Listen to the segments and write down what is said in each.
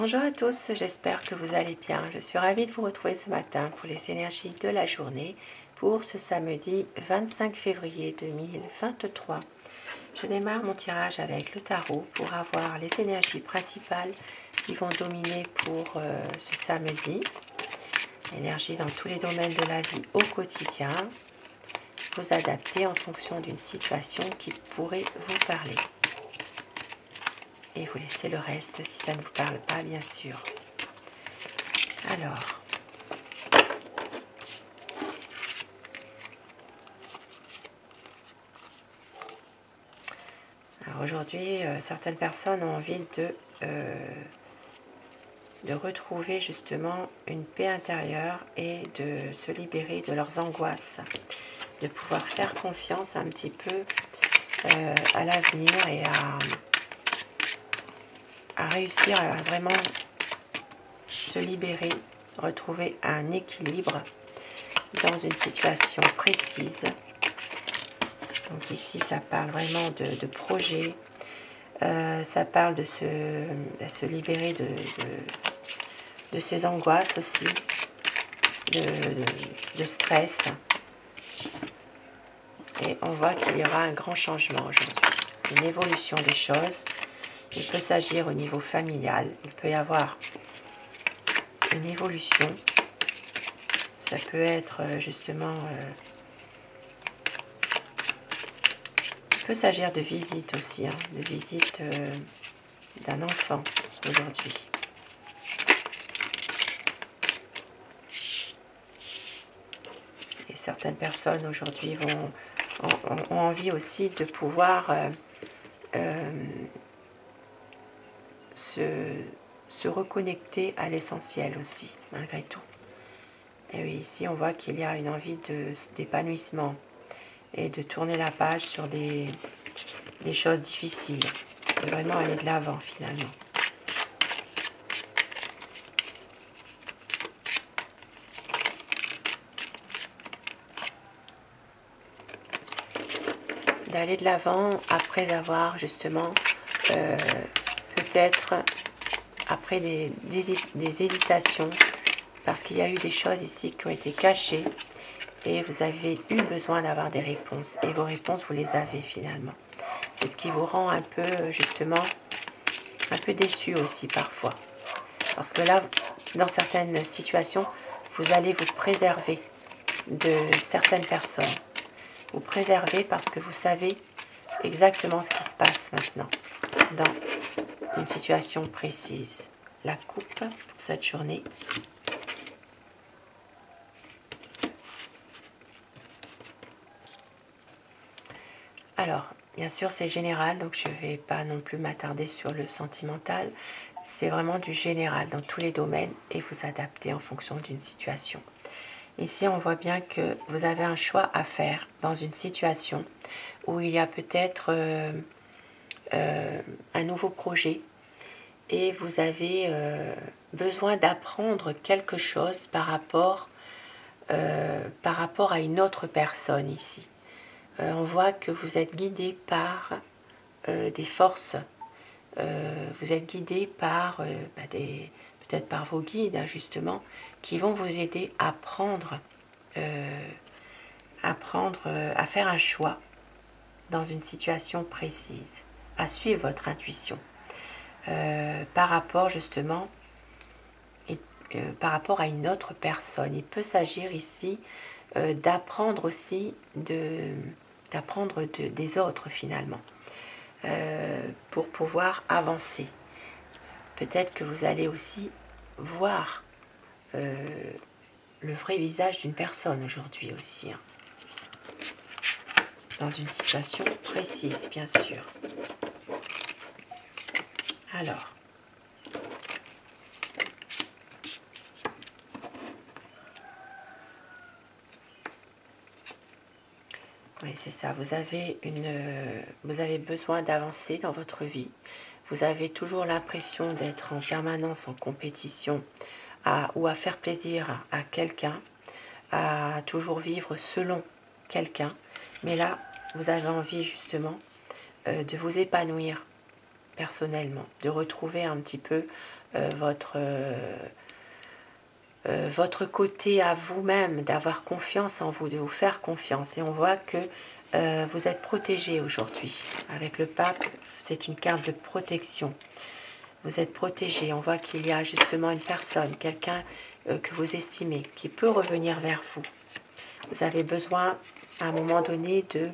Bonjour à tous, j'espère que vous allez bien. Je suis ravie de vous retrouver ce matin pour les énergies de la journée pour ce samedi 25 février 2023. Je démarre mon tirage avec le tarot pour avoir les énergies principales qui vont dominer pour ce samedi. Énergie dans tous les domaines de la vie au quotidien. Vous adapter en fonction d'une situation qui pourrait vous parler. Et vous laissez le reste si ça ne vous parle pas, bien sûr. Alors, aujourd'hui, certaines personnes ont envie de retrouver justement une paix intérieure et de se libérer de leurs angoisses, de pouvoir faire confiance un petit peu à l'avenir et à réussir à vraiment se libérer, retrouver un équilibre dans une situation précise. Donc ici, ça parle vraiment de projet, ça parle de se libérer de ses angoisses aussi, de stress. Et on voit qu'il y aura un grand changement aujourd'hui, une évolution des choses. Il peut s'agir au niveau familial, il peut y avoir une évolution. Ça peut être justement... il peut s'agir de visite aussi, de visite d'un enfant aujourd'hui. Et certaines personnes aujourd'hui ont envie aussi de pouvoir se reconnecter à l'essentiel aussi, malgré tout. Et oui, ici on voit qu'il y a une envie d'épanouissement et de tourner la page sur des choses difficiles, de vraiment aller de l'avant finalement. D'aller de l'avant après avoir justement peut-être après des hésitations, parce qu'il y a eu des choses ici qui ont été cachées et vous avez eu besoin d'avoir des réponses. Et vos réponses, vous les avez finalement. C'est ce qui vous rend un peu, justement, un peu déçu aussi parfois. Parce que là, dans certaines situations, vous allez vous préserver de certaines personnes. Vous préservez parce que vous savez exactement ce qui se passe maintenant dans une situation précise. La coupe pour cette journée. Alors, bien sûr, c'est général, donc je ne vais pas non plus m'attarder sur le sentimental. C'est vraiment du général dans tous les domaines et vous adaptez en fonction d'une situation. Ici, on voit bien que vous avez un choix à faire dans une situation où il y a peut-être un nouveau projet et vous avez besoin d'apprendre quelque chose par rapport à une autre personne ici. On voit que vous êtes guidé par des forces, vous êtes guidé par peut-être par vos guides justement, qui vont vous aider à à faire un choix dans une situation précise, à suivre votre intuition par rapport justement par rapport à une autre personne. Il peut s'agir ici d'apprendre aussi des autres finalement pour pouvoir avancer. Peut-être que vous allez aussi voir le vrai visage d'une personne aujourd'hui aussi, dans une situation précise, bien sûr. Alors, oui, c'est ça, vous avez besoin d'avancer dans votre vie. Vous avez toujours l'impression d'être en permanence en compétition ou à faire plaisir à quelqu'un, à toujours vivre selon quelqu'un. Mais là, vous avez envie justement de vous épanouir personnellement, de retrouver un petit peu votre côté à vous-même, d'avoir confiance en vous, de vous faire confiance. Et on voit que vous êtes protégé aujourd'hui. Avec le pape, c'est une carte de protection. Vous êtes protégé. On voit qu'il y a justement une personne, quelqu'un que vous estimez, qui peut revenir vers vous. Vous avez besoin, à un moment donné, de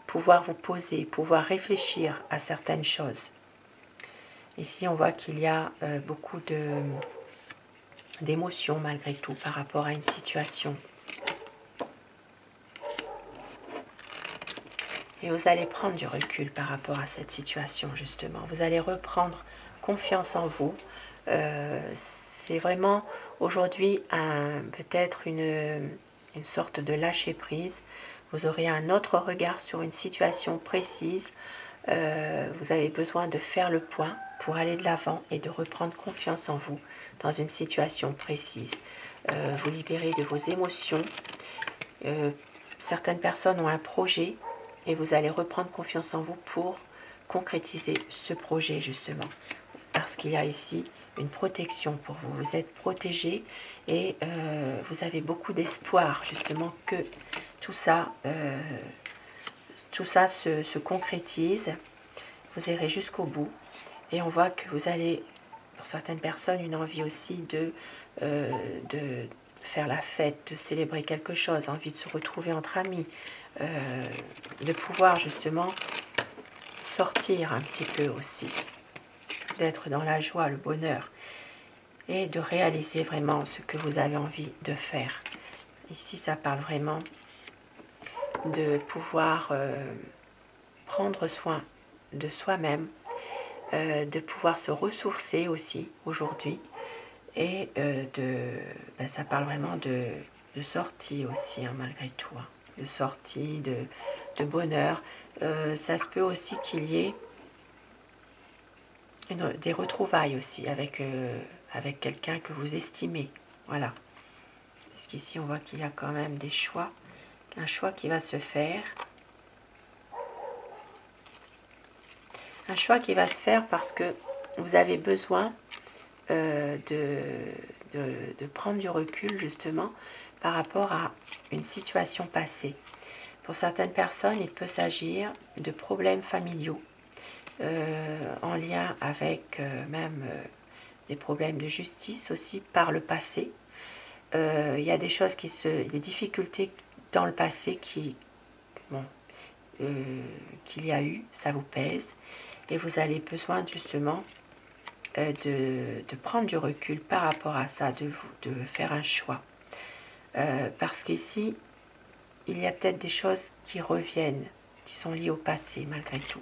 pouvoir vous poser, pouvoir réfléchir à certaines choses. Ici, on voit qu'il y a beaucoup d'émotions malgré tout par rapport à une situation. Et vous allez prendre du recul par rapport à cette situation, justement. Vous allez reprendre confiance en vous. C'est vraiment aujourd'hui peut-être une sorte de lâcher-prise. Vous aurez un autre regard sur une situation précise. Vous avez besoin de faire le point pour aller de l'avant et de reprendre confiance en vous dans une situation précise. Vous libérez de vos émotions. Certaines personnes ont un projet et vous allez reprendre confiance en vous pour concrétiser ce projet justement. Parce qu'il y a ici une protection pour vous. Vous êtes protégé et vous avez beaucoup d'espoir justement que tout ça se concrétise. Vous irez jusqu'au bout et on voit que vous allez, pour certaines personnes, une envie aussi de faire la fête, de célébrer quelque chose, envie de se retrouver entre amis, de pouvoir justement sortir un petit peu aussi, d'être dans la joie, le bonheur et de réaliser vraiment ce que vous avez envie de faire. Ici, ça parle vraiment de pouvoir prendre soin de soi-même, de pouvoir se ressourcer aussi aujourd'hui et ça parle vraiment de sortie aussi hein, malgré tout, hein, de sortie, de bonheur. Ça se peut aussi qu'il y ait des retrouvailles aussi avec quelqu'un que vous estimez, voilà. Parce qu'ici on voit qu'il y a quand même des choix, un choix qui va se faire. Un choix qui va se faire parce que vous avez besoin de prendre du recul justement par rapport à une situation passée. Pour certaines personnes, il peut s'agir de problèmes familiaux en lien avec même des problèmes de justice aussi par le passé. Il y a des choses des difficultés dans le passé qu'il y a eu, ça vous pèse. Et vous avez besoin justement de prendre du recul par rapport à ça, de faire un choix. Parce qu'ici, il y a peut-être des choses qui reviennent, qui sont liées au passé malgré tout.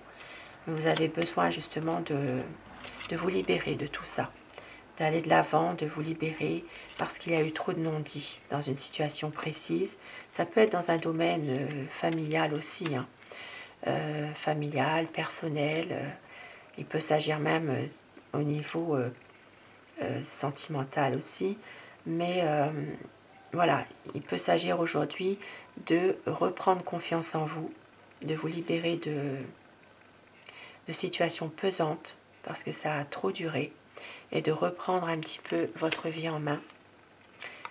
Vous avez besoin justement de vous libérer de tout ça, d'aller de l'avant, de vous libérer parce qu'il y a eu trop de non-dits dans une situation précise. Ça peut être dans un domaine familial aussi, hein. Familial, personnel, il peut s'agir même au niveau sentimental aussi, mais voilà, il peut s'agir aujourd'hui de reprendre confiance en vous, de vous libérer de situations pesantes parce que ça a trop duré et de reprendre un petit peu votre vie en main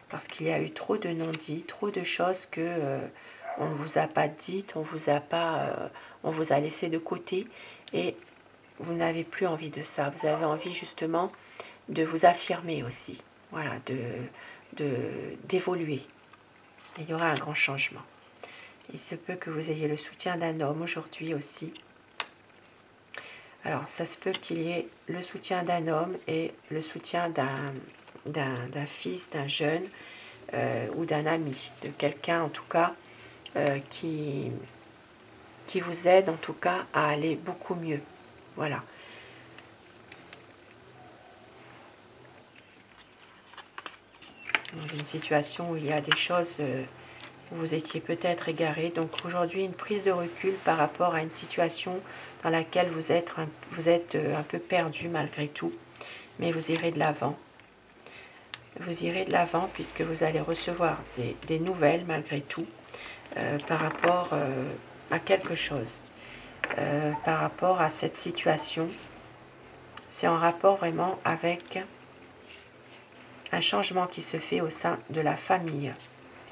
parce qu'il y a eu trop de non-dits, trop de choses que on ne vous a pas dites, on vous a laissé de côté et vous n'avez plus envie de ça. Vous avez envie justement de vous affirmer aussi, voilà, d'évoluer. Il y aura un grand changement. Il se peut que vous ayez le soutien d'un homme aujourd'hui aussi. Alors, ça se peut qu'il y ait le soutien d'un homme et le soutien d'un fils, d'un jeune ou d'un ami, de quelqu'un en tout cas qui vous aide en tout cas à aller beaucoup mieux. Voilà. Dans une situation où il y a des choses où vous étiez peut-être égaré. Donc aujourd'hui, une prise de recul par rapport à une situation dans laquelle vous êtes un peu perdu malgré tout. Mais vous irez de l'avant. Vous irez de l'avant puisque vous allez recevoir des nouvelles malgré tout par rapport à quelque chose. Par rapport à cette situation. C'est en rapport vraiment avec un changement qui se fait au sein de la famille.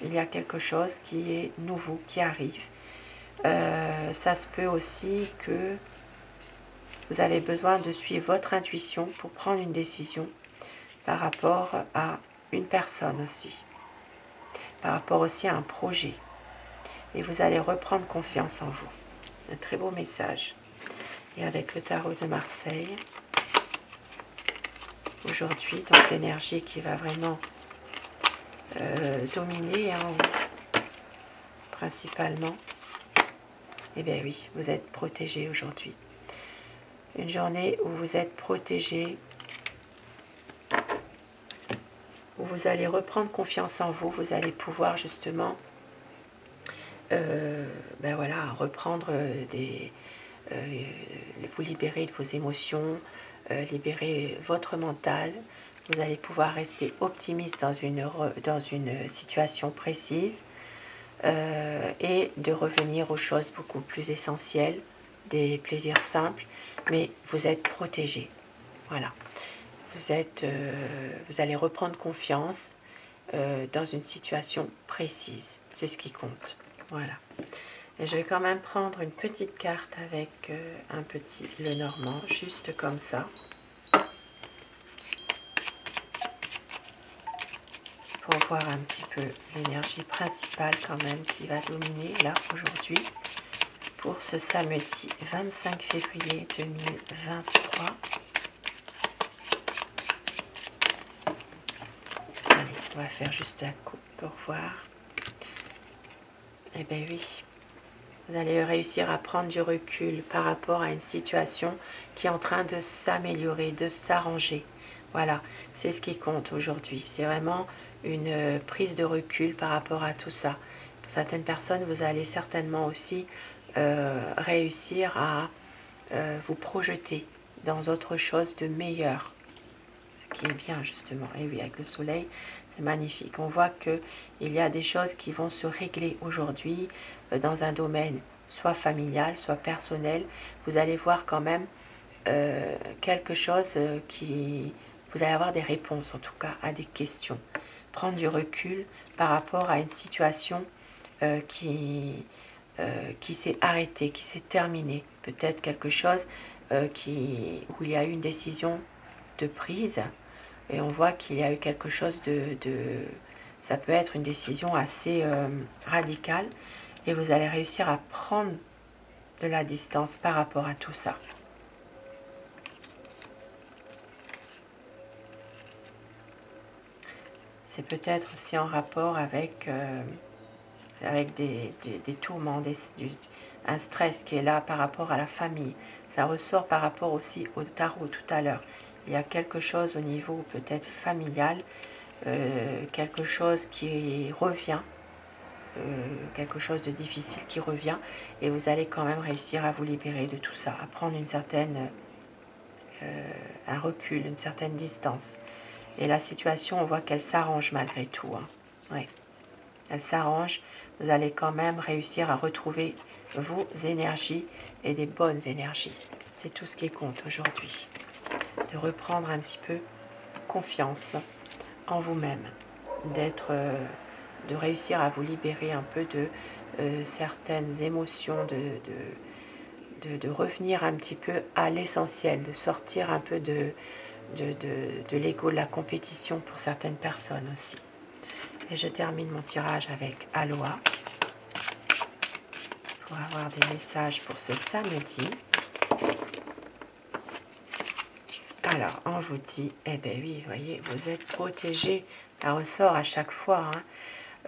Il y a quelque chose qui est nouveau, qui arrive. Ça se peut aussi que vous avez besoin de suivre votre intuition pour prendre une décision par rapport à une personne aussi, par rapport aussi à un projet. Et vous allez reprendre confiance en vous. Un très beau message. Et avec le tarot de Marseille, aujourd'hui, donc l'énergie qui va vraiment dominer, hein, principalement. Eh bien oui, vous êtes protégé aujourd'hui. Une journée où vous êtes protégé, où vous allez reprendre confiance en vous, vous allez pouvoir justement ben voilà, reprendre vous libérer de vos émotions, libérer votre mental. Vous allez pouvoir rester optimiste dans une situation précise et de revenir aux choses beaucoup plus essentielles, des plaisirs simples, mais vous êtes protégé. Voilà. Vous allez reprendre confiance dans une situation précise. C'est ce qui compte. Voilà. Et je vais quand même prendre une petite carte avec un petit Lenormand, juste comme ça. Pour voir un petit peu l'énergie principale quand même qui va dominer là aujourd'hui. Pour ce samedi 25 février 2023. Allez, on va faire juste la coupe pour voir. Eh bien oui. Vous allez réussir à prendre du recul par rapport à une situation qui est en train de s'améliorer, de s'arranger. Voilà, c'est ce qui compte aujourd'hui. C'est vraiment une prise de recul par rapport à tout ça. Pour certaines personnes, vous allez certainement aussi réussir à vous projeter dans autre chose de meilleur. Ce qui est bien justement. Et oui, avec le soleil, c'est magnifique. On voit qu'il y a des choses qui vont se régler aujourd'hui dans un domaine soit familial, soit personnel. Vous allez voir quand même quelque chose qui... Vous allez avoir des réponses en tout cas à des questions. Prendre du recul par rapport à une situation qui s'est arrêtée, qui s'est terminée. Peut-être quelque chose où il y a eu une décision de prise et on voit qu'il y a eu quelque chose ça peut être une décision assez radicale et vous allez réussir à prendre de la distance par rapport à tout ça. C'est peut-être aussi en rapport avec des tourments, un stress qui est là par rapport à la famille. Ça ressort par rapport aussi au tarot tout à l'heure. Il y a quelque chose au niveau peut-être familial, quelque chose qui revient, quelque chose de difficile qui revient, et vous allez quand même réussir à vous libérer de tout ça, à prendre un recul, une certaine distance. Et la situation, on voit qu'elle s'arrange malgré tout. Hein. Ouais. Elle s'arrange. Vous allez quand même réussir à retrouver vos énergies et des bonnes énergies. C'est tout ce qui compte aujourd'hui. De reprendre un petit peu confiance en vous-même. De réussir à vous libérer un peu de certaines émotions, de revenir un petit peu à l'essentiel, de sortir un peu de l'ego, de la compétition pour certaines personnes aussi. Et je termine mon tirage avec Aloha pour avoir des messages pour ce samedi. Alors, on vous dit, eh bien oui, vous voyez, vous êtes protégés. Ça ressort à chaque fois. Hein.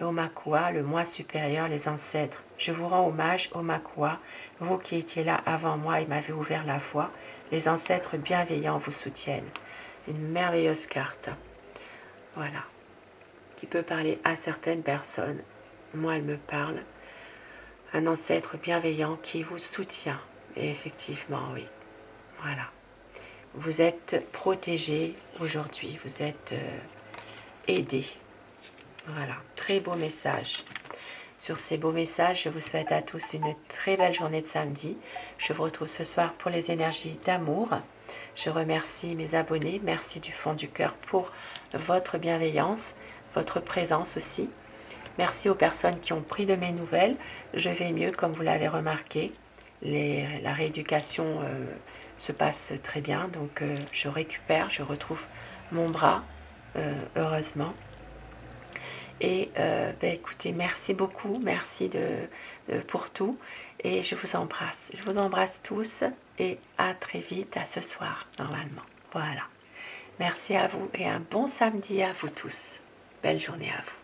Omakua, le moi supérieur, les ancêtres. Je vous rends hommage, Omakua, vous qui étiez là avant moi et m'avez ouvert la voie. Les ancêtres bienveillants vous soutiennent. Une merveilleuse carte. Voilà. Qui peut parler à certaines personnes. Moi, elle me parle. Un ancêtre bienveillant qui vous soutient. Et effectivement, oui. Voilà. Vous êtes protégé aujourd'hui. Vous êtes aidé. Voilà. Très beau message. Sur ces beaux messages, je vous souhaite à tous une très belle journée de samedi. Je vous retrouve ce soir pour les énergies d'amour. Je remercie mes abonnés. Merci du fond du cœur pour votre bienveillance, votre présence aussi. Merci aux personnes qui ont pris de mes nouvelles. Je vais mieux, comme vous l'avez remarqué. La rééducation se passe très bien. Donc, je récupère, je retrouve mon bras, heureusement. Et écoutez, merci beaucoup, merci pour tout. Et je vous embrasse. Je vous embrasse tous et à très vite, à ce soir, normalement. Voilà. Merci à vous et un bon samedi à vous tous. Belle journée à vous.